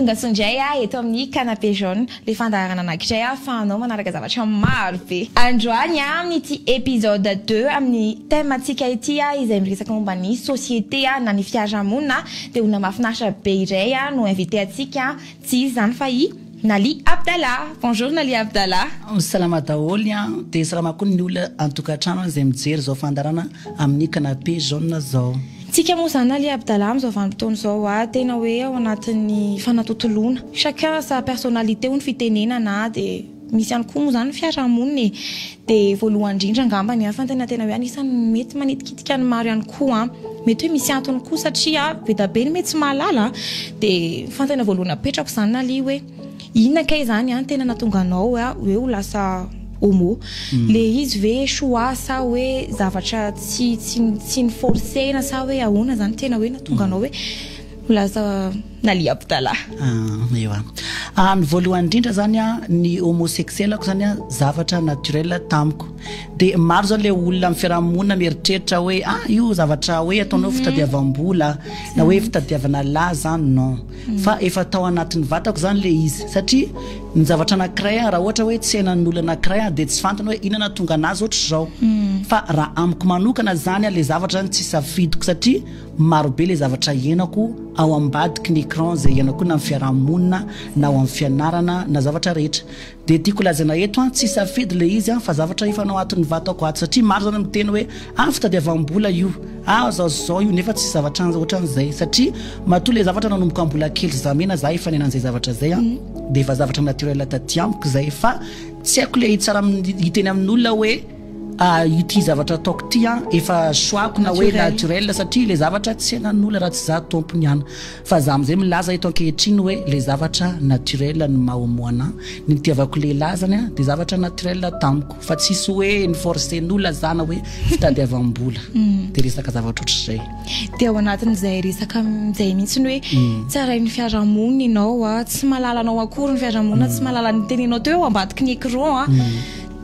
tonga sonjay eto amin'ny canapé jaune le fandarana anakitray afahanao manaraka zavatra maro be androany amin'ny ity épisode 2 amin'ny thématique ity izay miresaka momba ny société na ny fiarahamonina de olona mahafinaritra be iray no invité atsika tsy izy zany fa i Nali Abdallah. Bonjour Nali Abdallah. Salama daholy de salama koa ny olona antokatrano izay mijery zao fandarana amin'ny canapé jaune zao. Tsika moa zany Nali Abdallah am'zao vanim-potoana zao tena hoe ao anatin'ny fanatotoloana. Chacun sa personnalité ho ny fitenenana de misy ihany koa moa zany fiarahamonina de voalohany indrindra angamba ny afantena tena hoe anisan'ny mety manitikitika ny maro ihany koa mety hoe misy antony koa satria be da be ny mety tsy mahalala de fantena voalohany apetrako zany Nali hoe inona kay zany tena natonga anao hoe ho lasa homo le izy ve choix sa hoe zavatra tsy ny forcena sa hoe ahoana zany tena hoe natonga anao hoe ho lasa Nali Abdallah. Ewa. Ny voalohany indrindra zany ny homosexuel ko zany zavatra naturel tamiko. De maro zao le olona amin'ny fiarahamonina mieritreritra hoe io zavatra hoe ataonao fitadiavam-bola na hoe fitadiavana lahy zany non. Fa efa tao anatin'ny vatako zany le izy satria ny zavatra anankiray raha ohatra hoe tsy hainan'olona anankiray de tsy fantany hoe inona tonga anazy ohatra zao. Fa raha amiko manokana zany le zavatra zany tsy safidiko satria maro be le zavatra henako ao ambadiky ny écran zay henako na amin'ny fiarahamonina na ao amin'ny fianarana na zavatra rehetra de tiako lazana eto tsy safidy le izy fa zavatra efa ao anatin'ny vatako ato satria maro zany miteny hoe fitadiavam-bola io zao io nefa tsy zavatra ohatran'izay satria matoa le zavatra nanomboka mbola kely zamena za efa nenan'izay zavatra zay de efa zavatra naturel taty amiko zay fa tsy haiko le tsara hiteny amin'olona hoe ity zavatra ataoko ty efa choix-ko na hoe naturel satria le zavatra tsy hainan'olona raha tsy za tompony ihany fa za am'izay milaza eto ankehitriny hoe le zavatra naturel ny mahahomoana ny tiavako lehilahy zany de zavatra naturel tamiko fa tsisy hoe ny forcen'olona zana hoe fitadiavam-bola de resaka zavatra ohatr'izay de ao anatin'izay resaka amin'izay mihitsy ny hoe tsara ny fiarahamonina ianao tsy mahalala anao akory ny fiarahamonina tsy mahalala ny teninao teo eo ambadiky ny écran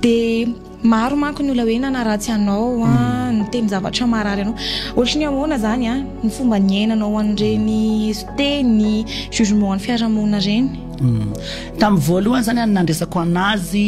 de maro manko ny olona hoe nanaratsy anao ny teny zavatra marary anao ohatry ny ahoana zany ny fomba niainanao an'ireny teny jugement ny fiarahamonina reny tamin'ny voalohany zany nandresako anazy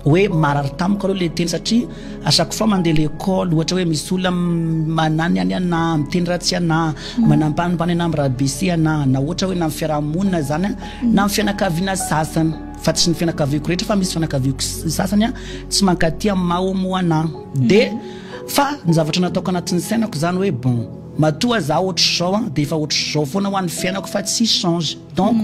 hoe marary tamiko aloha le teny satria à chaque fois mandeha l'école ohatra hoe misy olona manany ana miteny ratsy ana manampanipany ana amin'ny rabc ana na ohatra hoe na amin'ny fiarahamonina zany na amin'ny fianakaviana sasany fa tsy ny fianakaviako rehetra fa misy fianakaviako sasany tsy mankaty amin'ny mahahomoana de fa ny zavatra nataoko anatin'ny sainako zany hoe bon matoa za ohatra zao de efa ohatra zao foana ho an'ny fiainako fa tsy change donc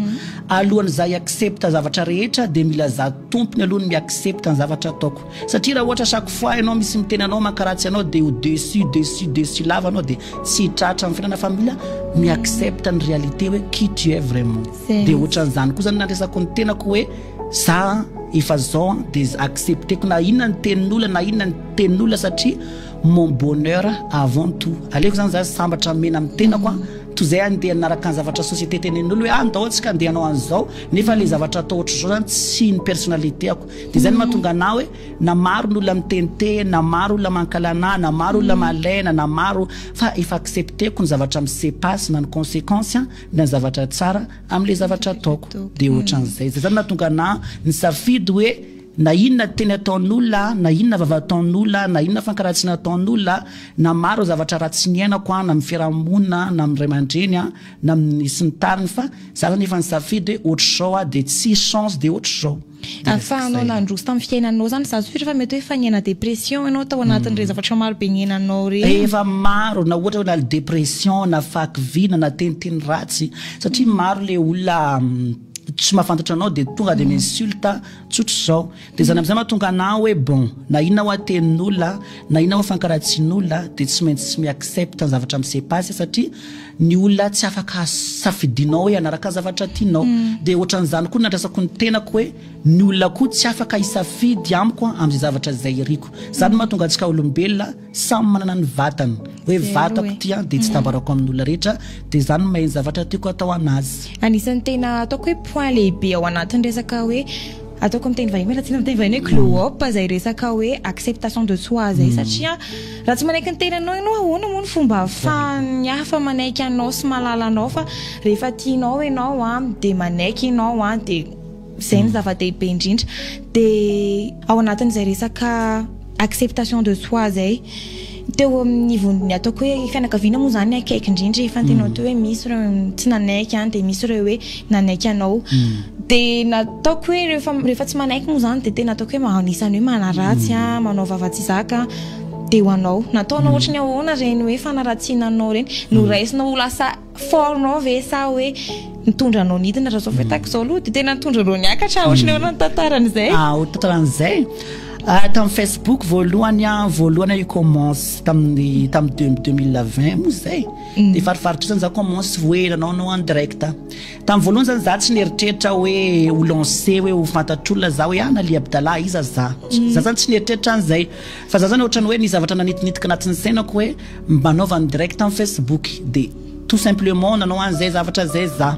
alohan'ny za accepte zavatra rehetra de mila za tompony aloha ny accepte ny zavatra ataoko satria raha ohatra chaque fois ianao misy miteny anao mankaratsy anao de au-dessus lava anao de tsy tratra amin'ny fiainana fa mila mi-accepte ny réalité hoe qui tu es vraiment de ohatran'izany koa zany nandresako ny tenako hoe za efa zao de accepteko na inona ny tenin'olona na inona ny tenin'olona satria mon bonheur avant tout aleko zany za sambatra mena amin'ny tenako toy zay andeha naraka ny zavatra société tenen'olo hoe andao tsika andeha anao an'izao nefa le zavatra atao ohatra zao zany tsy ny personnalité ako de zany mahatonga anah hoe na maro ny olona mitenite na maro olona mankalana na maro olona malaina na maro fa efa accepteko ny zavatra misepasse na ny conséquence na ny zavatra tsara amin'le zavatra ataoko de ohatran'izay zay zany mahatonga anah ny safidy hoe na inona teny ataon'olona na inona vavataon'olona na inona fankaratsiana ataon'olona na maro zavatra ratsy ny ainako na amin'ny fiarahamonina na amin'ny ray aman-dreny na amin'ny sy ny tariny fa za zany efa ny safidy hoe ohatra zao de tsy chance de ohatra zao afahanao nandroso tamin'ny fiainanao zany za sofitra fa mety hoe fa niaina dépression ianao tao anatin'ireo zavatra maro be niainanao reny efa maro na ohatra hoe na dépression na fakivina na teniteny ratsy satria maro le olona tsy mahafantatra anao de tonga de m'insulta tsotro zao de zany am'izay mahatonga anao hoe bon na inona ho atenin'olona na inona ho fankaratsian'olona de tsy maintsy tsy mi-accepte ny zavatra misepasse satria ny olona tsy afaka safidinao hoe anaraka zavatra tianao de ohatran'izany koa nandrasako ny tenako hoe ny olona koa tsy afaka hisafidy amiko amin'izay zavatra zay iriko zany mahatonga antsika olombelona samy manana ny vatany hoe vatako ty de tsy tambarako amin'olona rehetra de zany mahay zavatra tiako atao anazy anisan'ny tena ataoko hoe point lehibe ao anatin'ny resaka hoe ataoko amin'ny teny vahiny raha tsy amin'ny teny vahiny hoe glow up zay resaka hoe acceptation de soi zay satria raha tsy manaiky ny tenanao ianao ahoana moa ny fomba hafa manaiky anao sy malala anao fa rehefa tianao ianao de manaiky ianao de zay ny zava-dehibe indrindra de ao anatin'izay resaka acceptation de soi zay teo amin'ny vondrony ataoko hoe fianakaviana moa zany akaiky indrindra efa tenao teo hoe misy ireo tsy nanaiky de misy ireo hoe nanaiky anao de nataoko hoe rehefa tsy manaiky moa zany de tena ataoko hoe manisany hoe manaratsy manao vavatsy zaka de ho anao nataonao ohatra ny ahoana reny hoe fanaratsiananao reny no raisinao lasa fortnao ve sa hoe mitondranao nidina raha zao fetako zao aloha de tena mitondranao niakatra ohatra ny ahoana ny tantaran'izay tantaran'izay tamin'ny Facebook voalohany commence tamin'ny 2020 moa zay de farifaritra zany za commence hoe nanao en direct tamin'ny voalohany zany za tsy nieritreritra hoe ho lancé hoe ho fantatr'olona za hoe Nalia Abdallah iza za zany tsy nieritreritra an'izay fa za zany ohatrany hoe ny zavatra nanitinitika anatin'ny sainako hoe manaova en direct amin'ny Facebook de tout simplement nanao an'izay zavatra zay za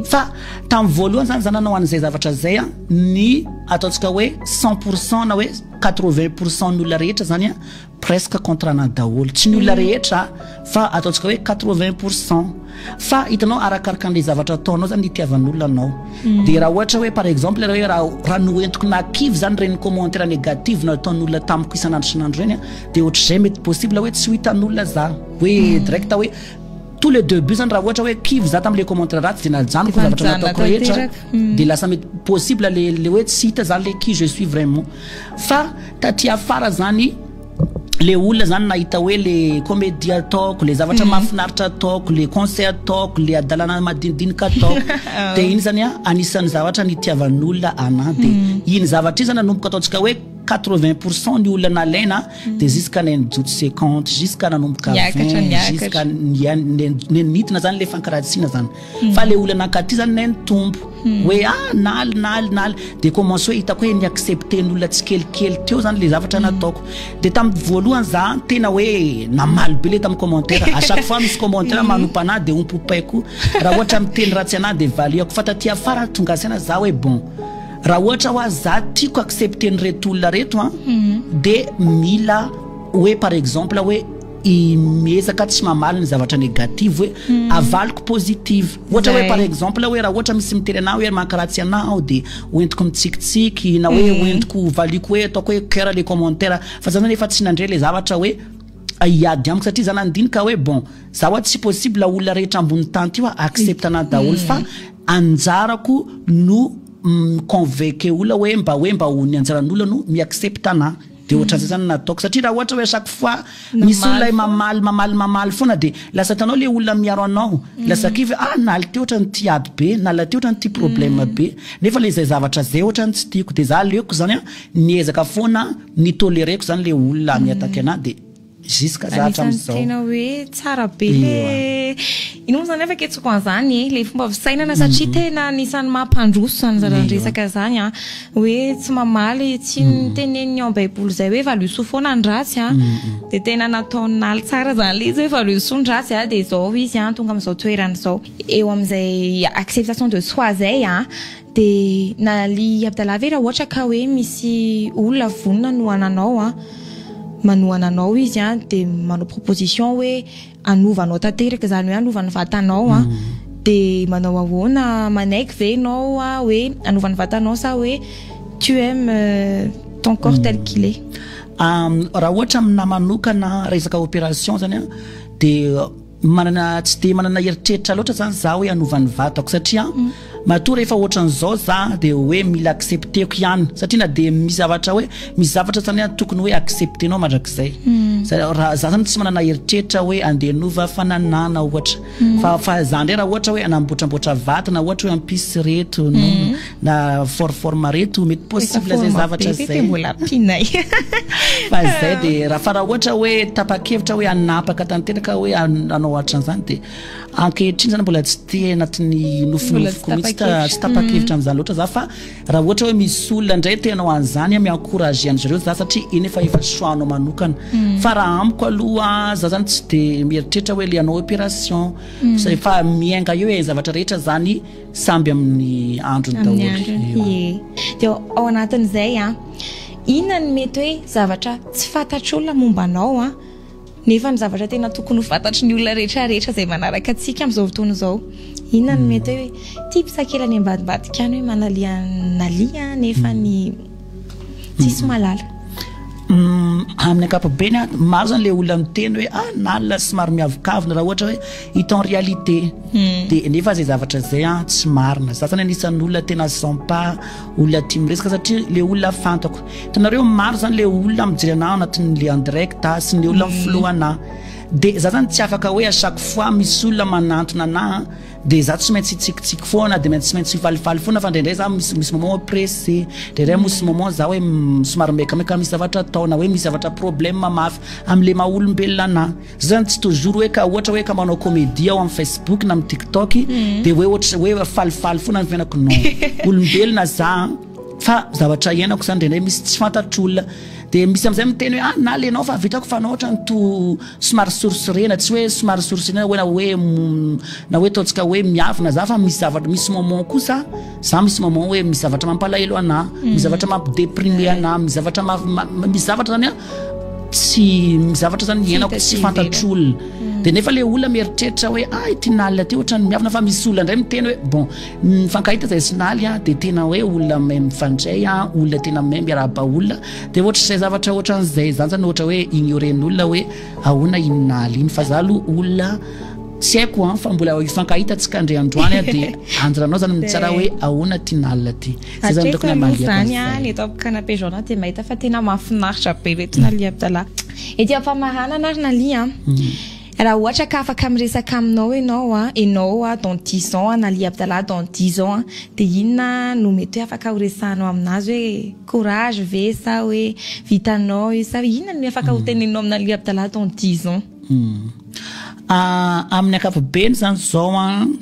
fa tamin'ny voalohany zany za nanao an'izay zavatra zay ny ataontsika hoe 100% na hoe 80% ny olona rehetra zany presque contrat-na daholo tsy ny olona rehetra fa ataontsika hoe 80% fa hitanao arakaraka an'ilay zavatra ataonao zany itiavan'olona anao de raha ohatra hoe par exemple raha noentiko nakivy zany reny commentaire négative nataon'olona tamiko isan'andro isan'andro reny de ohatr'izay mety possible hoe tsy ho hitan'olona za hoe direct hoe tous les débuts zany raha ohatra hoe kivy za tam'le commentaire ratsy de najanoko zavatra nataoko rehetra de lasa mety possible le hoe tsy hita zany le qui je suis vraiment fa taty afara zany le olona zany nahita hoe le comédie ataoko le zavatra mahafinaritra ataoko le concert ataoko le adalana madinidinika ataoko de iny zany anisan'ny zavatra nitiavan'olona ana de iny zavatra io zany nanomboka ataontsika hoe 80% ny olona nalaina de jusqu'à nendjoto 50 jusqu'à nanomboka 20 jusqu'à nenitina zany le fankaratsiana zany fa le olona nakaty zany neny tombo hoe naly de commence hoe hitako hoe niaccepte ny olona tsy kelikely teo zany le zavatra nataoko de tamin'ny voalohany za tena hoe namaly be le tamin'ny commentaire à chaque fois misy commentaire manompa anahy de ompopaiko raha ohatra miteny ratsy anahy de valiako fa taty afara tonga asiana za hoe bon raha ohatra hoa za tiako accepter ny reto olona reto de mila hoe par exemple hoe miezaka tsy mamaly ny zavatra négative hoe avaliko positive ohatra hoe par exemple hoe raha ohatra misy miteny anao hoe mankaratsy anao de hoentiko mitsikitsiky na hoe hoentiko valiko hoe ataoko hoe cœur les commentaires fa zany efa tsy nandre le zavatra hoe iady amiko satria za nandinika hoe bon za hoa tsy possible olona rehetra ambony tany io accepte anahy daholo fa anjarako no convaincre olona hoe mba ho ny anjaran'olona no miaccepte anahy de ohatran'izay zany nataoko satria raha ohatra hoe chaque fois misy olona mamaly foana de lasa tanao le olona miaro anao lasa kivy naly te ohatrany ty ady be nala te ohatrany ty problème be nefa le zay zavatra zay ohatrany tsy tiako de za leoko zany niezaka foana nitolereko zany le olona miataky anahy de jusqu'à ça hatramin'izao tena hoe tsara be le ino moa zany efa ketsiko an'izany le fomba fisainana satria tena anisan'ny mampandroso zany zany resaka zany hoe tsy mamaly tsy niteneny ao baiboly zay hoe valoisoa foana ny ratsy de tena nataony naly tsara zany le izy hoe valoisoa ny ratsy de zao izy tonga amin'izao toerana zao eo amin'izay acceptation de soi zay de Nalia Abdallah ve raha ohatra ka hoe misy olona vonona no ananao manohana anao izy de manao proposition hoe anovanao tanteraka zany hoe anova ny vatanao de manao ahoana manaiky ve ianao hoe anova ny vatanao sa hoe tu aimes ton corps tel qu'il est raha ohatra amina manokana resaka opération zany de manana tsy de manana heritreritra loatra zany za hoe anova ny vatako satria matoa rehefa ohatran'izao za de hoe mila accepteko ihany satria na de misy zavatra hoe misy zavatra zany tokony hoe acceptenao mandrakizay za zany tsy manana heritreritra hoe andeha nova fananana ohatra fa za ndray raha ohatra hoe anambotramboatra vatana ohatra hoe ampisy reto na forme reto mety possible zay zavatra zay fa zay de raha ohatra hoe tapa-kevitra hoe anapaka tanteraka hoe anao ohatran'izany de ankehitriny zany mbola tsy te anatin'ny nofinofiko mihitsy tsy tapa-kevitra amin'izany loatra za fa raha ohatra hoe misy olona indray tenao an'izany miencouragé an'izy ireo za satria iny efa soanao manokana fa raha amiko aloha za zany tsy de mieritreritra hoe le anao opération fa miainga eo zavatra rehetra zany samby amin'ny androny daholo dia ao anatin'izay inona ny mety hoe zavatra tsy fantatr'olona momba anao nefa ny zavatra tena tokony ho fantatry ny olona rehetrarehetra izay manaraka antsika amin'izao fotoana izao inona ny mety hoe tipsakela ny ambadibadika any hoe manalianalia nefa ny tsisy malala amin'ny ankapobeny maro zany le olona miteny hoe nalina somary miavokavina raha ohatra hoe hita en réalité dia nefa zay zavatra zay tsy marina za zany anisan'ny olona tena sampa olona tia miresaka satria le olona fantako hitanareo maro zany le olona mijery anahy anatin'le en direct sy ny olona mifloa anahy dia za zany tsy afaka hoe à chaque fois misy olona manantona anahy dia za tsy maintsy tsikitsiky foana dia tsy maintsy falifaly foana fa indraindray za misy moment pressé indraindray misy moment za hoe somary mekameka misy zavatra atao na hoe misy zavatra problème mafy amin'le maha-olombelona anahy za zany tsy toujours hoe ka ohatra hoe ka manao comédie ao amin'ny Facebook na amin'ny TikTok dia hoe falifaly foana ny fiainako non olombelona za fa zavatra iainako zany indraindray misy tsy fantatr'olona dia misy amin'izay miteny hoe na lenao fa vitako fa anao ohatra ny to somary sourcerena tsy hoe somary sourcerena hoe na hoe ataontsika hoe miavina za fa misy moment kosa za misy moment hoe misy zavatra mampalahelo anahy misy zavatra mampidéprimer anahy misy zavatra zany misy zavatra zany iainako tsy fantatr'olona dia nefa le olona mieritreritra hoe ity nalina ty ohatra ny miavina fa misy olona indray miteny hoe bon mifankahita zay sinaly dia tena hoe olona may mifandray olona tena may miarahaba olona dia ohatra izay zavatra ohatra n'izay zany zany ohatra hoe ignoren'olona hoe ahoana inaly iny fa za aloha olona tsy haiko fa mbola ifankahitatsika andray androany dia anjaranao zany mitsara hoe ahoana ty nalina ty zay zany tokony amaliazany ny eto amin'ny canapé jaune dia mahita fa tena mahafinaritra be le tinalia Abdallah ety ampamarana ary nalia raha ohatra ka afaka miresaka aminao ianao dans 10 ans Nalia Abdallah dans 10 ans dia inona no mety hoe afaka horesahanao aminazy hoe courage ve sa hoe vitanao sa inona no afaka hoteneninao amin'ny Nalia Abdallah dans 10 ans amin'ny ankapobeny zany zao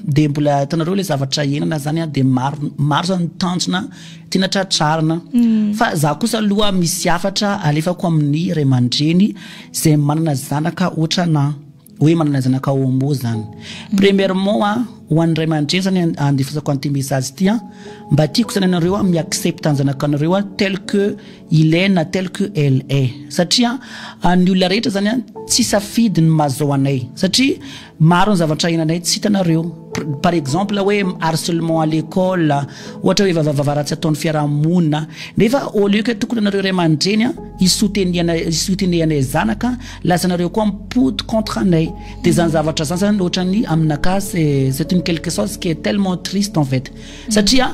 dia mbola hitanareo le zavatra iainana zany dia maro zany tanjona tena tratrarina fa za kosa aloha misy afatra alefako amin'ny ray aman-dreny izay manana zanaka ohatra na hoe manana zanaka homo zany premièrement ho an'ny ray aman-dreny zany andefasako an'ity message ity mba tiako zany anareo miaccepte ny zanakanareo tel que il est na tel que elle est satria ny olona rehetra zany tsy safidy ny mazao anay satria maro ny zavatra iainanay tsy hitanareo par exemple hoe harcèlement à l'école ohatra hoe vavaratsy ataon'ny fiarahamonina nefa au lieu que tokony anareo ray aman-dreny isoutenir zanaka lasa anareo koa mipody contre anay dia zany zavatra zany ohatra ny aminaka c'est une quelque chose qui est tellement triste en fait satria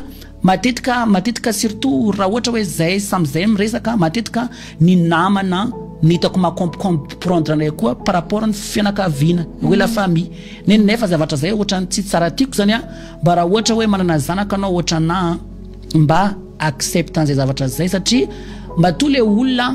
matetika surtout raha ohatra hoe zay samyzay miresaka matetika ny namana nitako macomprendre anay koa par rapport ny fianakaviana hoe la famille nefa zavatra zay ohatra tsy tsara tiako zany mba raha ohatra hoe manana zanaka anao ohatra na mba accepte an'izay zavatra zay satria mba to le olona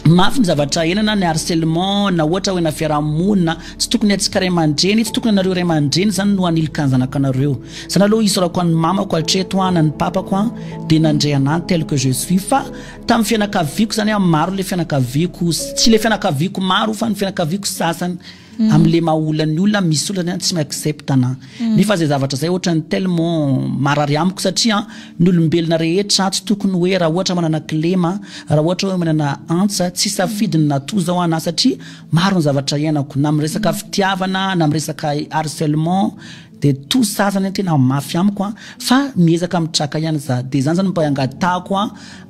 mafy ny zavatra iainana ny harcèlement na ohatra hoe na fiarahamonina tsy tokony atsika ray aman-dreny tsy tokony anareo ray aman-dreny zany no anilika ny zanakanareo zany aloha isorako any mamako hatreto na ny papako dia nandray anahy tel que je suis fa tamin'ny fianakaviako zany maro le fianakaviako tsy le fianakaviako maro fa ny fianakaviako sasany amin'le maha-olona ny olona misy olona tsy mi-accepte anahy nefa zay zavatra zay ohatra ny tellement marary amiko satria ny olombelona rehetra tsy tokony hoe raha ohatra manana kilema raha ohatra hoe manana antsa tsy safidiny nato zao anahy satria maro ny zavatra iainako na miresaka fitiavana na miresaka harcèlement dia tout ça zany tena mafy amiko fa miezaka mitraka ihany za dia zany zany mba angatahako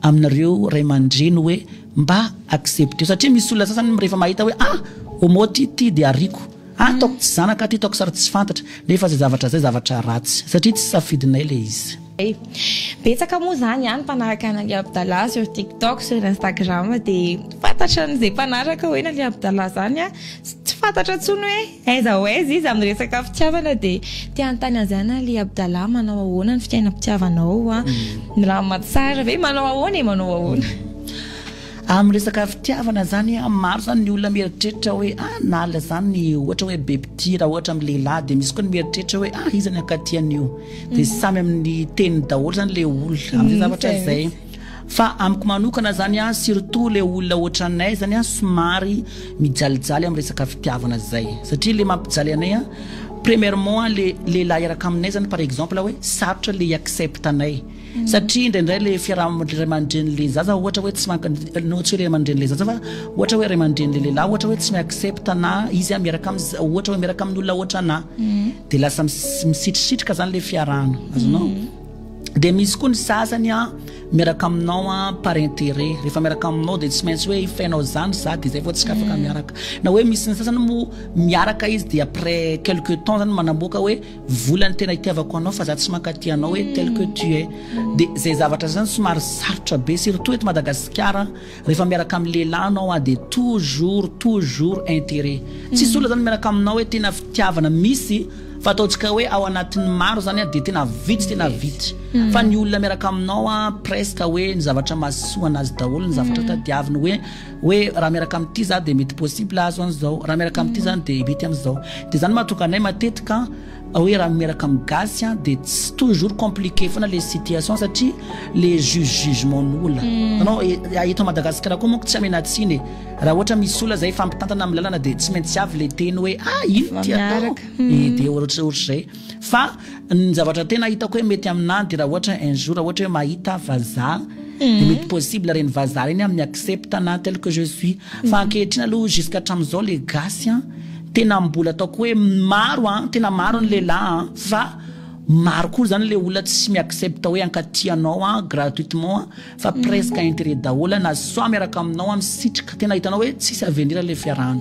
aminareo ray aman-dreny hoe mba accepte satria misy olona sasany rehefa mahita hoe homo ty dia ariko taoko tsy zanaka ty taoko sary tsy fantatra nefa zay zavatra ratsy satria tsy safidinay le izy betsaka moa zany mpanaraka Nalia Abdallah sur TikTok sur Instagram dia fantatra n'izay mpanaraka hoe Nalia Abdallah zany tsy fantatra tsony hoe aiza ho aiza izy amin'ny resaka fitiavana dia tia antany an'izany Nalia Abdallah manao ahoana ny fitiavana-pitiavanao ny raha matsara ve manao ahoana amin'ny resaka fitiavana zany maro zany ny olona mieritreritra hoe nala zany ohatra hoe bebity raha ohatra amin'ny lehilahy de misy koa ny mieritreritra hoe izy ny akatian'io de samy amin'ny teny daholo zany le olona amin'ny zavatra zay fa amiko manokana zany surtout le olona ohatranay zany somary mijalijaly amin'ny resaka fitiavana zay satria le mampijaly anay premièrement le la yaraka aminay zany par exemple hoe sarotra le accepte anay satria indraindray le fiaraha mandreny le zaza ohatra hoe tsy notsy le mandreny le zaza fa ohatra hoe ray mandreny le lehilahy ohatra hoe tsy mi-accepte na izy miaraka ohatra hoe miaraka amin'ny olona ohatra na de lasa misitrisitrika zany le fiarahana azonao de misy koa ny sasany miaraka aminao par intérêt rehefa miaraka aminao de tsy maintsy hoe ifainao zany za de zay vao tsika afaka miaraka na hoe misy ny sasany mo miaraka izy de après quelque temps zany manamboaka hoe volany tena itiavako anao fa za tsy mankaty anao hoe tel que tu es de zay zavatra zany somary sarotra be surtout eto Madagasikara rehefa miaraka amin'ny lehilahy anao de toujours intérêt tsisy olona zany miaraka aminao hoe tena fitiavana misy fa ataontsika hoe ao anatin'ny maro zany de tena vitsy fa ny olona miaraka aminao presque hoe ny zavatra mahasoa anazy daholo ny zavatra tadiaviny hoe raha miaraka amin'ity za de mety possible azo an'izao raha miaraka amin'ity zany de mety am'izao de zany mahatonga anay matetika hoe raha miaraka amin'ny gasy de toujours compliqué foana les situations satria les jugemen'olona anao eto Madagasikara koa monko tsy amenatsiny raha ohatra misy olona zay fampitantana amin'ny lalana de tsy maintsy avy le teny hoe ino ty atao de ohatra zay fa ny zavatra tena hitako hoe mety aminah de raha ohatra un jour raha ohatra hoe mahita vazaha de mety possible reny vazaha reny amin'ny accepte na tel que je suis fa ankehitriny aloha jusqu'à hatram'izao le gasy tena mbola ataoko hoe maro tena maro ny lehilahy fa maro koa zany le olona tsy mi-accepte hoe ankatianao gratuitement fa presque intérêt daholo na soit miaraka aminao misitrika tena hitanao hoe tsisy avenir le fiarahana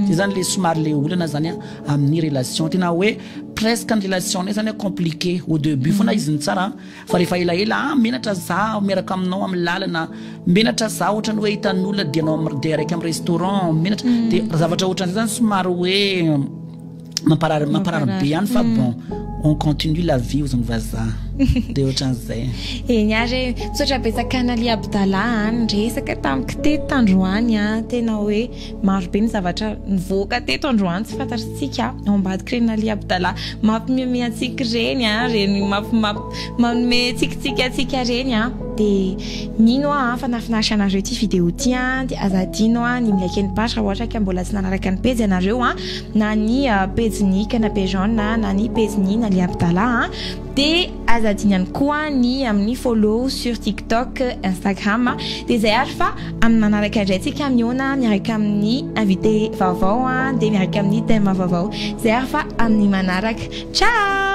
de zany le somary le olana zany amin'ny relation tena hoe presque ny relation nay zany compliqué au début fona izy ny tsara fa rehefa elaela menatra za miaraka aminao amin'ny lalana menatra za ohatra ny hoe hitan'olona de anao de araiky amin'ny restaurant menatra de zavatra ohatran'izay zany somary hoe mamparary be ihany fa bon on continue la vie aux vazaha de ohatran'izay niary misaotra betsaka Nalia Abdallah resaka tamiko teto androany tena hoe maro be ny zavatra nivoaka teto androany tsy fantatsika ao ambadika reny Nalia Abdallah mampimiamia antsika reny manome tsikitsiky reny de mino fanafinaritra anareo ty vidéo ty de azadino ny milike ny page raha ohatra ka mbola tsy nanaraka ny page anareo na ny page ny Canapé Jaune na ny page ny Nalia Abdallah de azadiny ihany koa ny amin'ny follow sur TikTok, Instagram de zay ary fa amin'ny manaraka indray tsika miona miaraka amin'ny invité vaovao de miaraka amin'ny thème vaovao zay ary fa amin'ny manaraka ciao.